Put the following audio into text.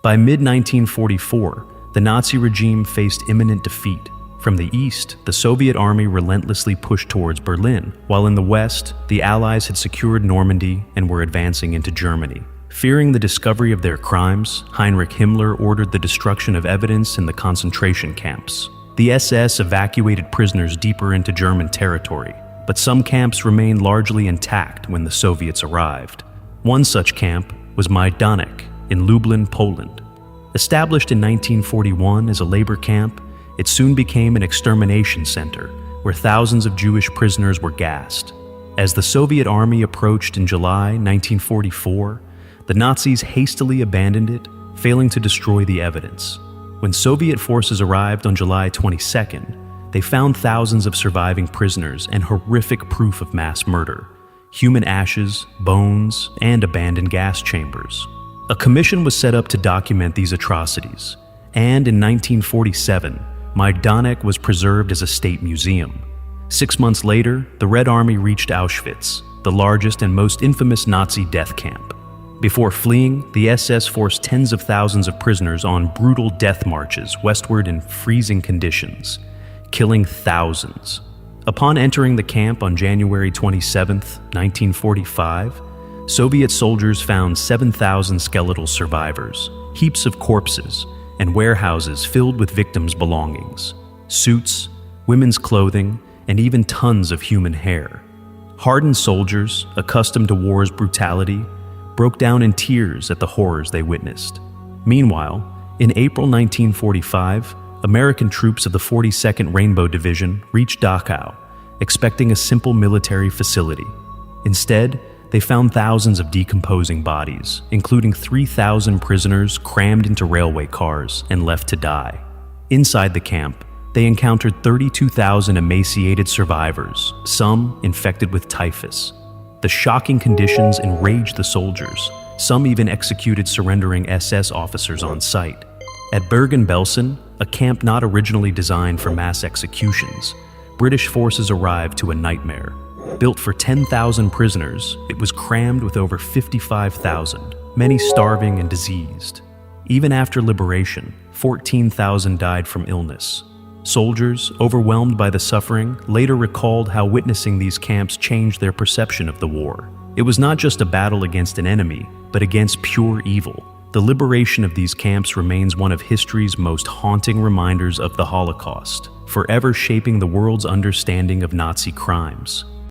By mid-1944, the Nazi regime faced imminent defeat. From the east, the Soviet army relentlessly pushed towards Berlin, while in the west, the Allies had secured Normandy and were advancing into Germany. Fearing the discovery of their crimes, Heinrich Himmler ordered the destruction of evidence in the concentration camps. The SS evacuated prisoners deeper into German territory, but some camps remained largely intact when the Soviets arrived. One such camp was Majdanek in Lublin, Poland. Established in 1941 as a labor camp, it soon became an extermination center where thousands of Jewish prisoners were gassed. As the Soviet army approached in July 1944, the Nazis hastily abandoned it, failing to destroy the evidence. When Soviet forces arrived on July 22nd, they found thousands of surviving prisoners and horrific proof of mass murder: human ashes, bones, and abandoned gas chambers. A commission was set up to document these atrocities, and in 1947, Majdanek was preserved as a state museum. 6 months later, the Red Army reached Auschwitz, the largest and most infamous Nazi death camp. Before fleeing, the SS forced tens of thousands of prisoners on brutal death marches westward in freezing conditions, killing thousands. Upon entering the camp on January 27, 1945, Soviet soldiers found 7,000 skeletal survivors, heaps of corpses, and warehouses filled with victims' belongings: suits, women's clothing, and even tons of human hair. Hardened soldiers, accustomed to war's brutality, broke down in tears at the horrors they witnessed. Meanwhile, in April 1945, American troops of the 42nd Rainbow Division reached Dachau, expecting a simple military facility. Instead, they found thousands of decomposing bodies, including 3,000 prisoners crammed into railway cars and left to die. Inside the camp, they encountered 32,000 emaciated survivors, some infected with typhus. The shocking conditions enraged the soldiers. Some even executed surrendering SS officers on sight. At Bergen-Belsen, a camp not originally designed for mass executions, British forces arrived to a nightmare. Built for 10,000 prisoners, it was crammed with over 55,000, many starving and diseased. Even after liberation, 14,000 died from illness. Soldiers, overwhelmed by the suffering, later recalled how witnessing these camps changed their perception of the war. It was not just a battle against an enemy, but against pure evil. The liberation of these camps remains one of history's most haunting reminders of the Holocaust, forever shaping the world's understanding of Nazi crimes.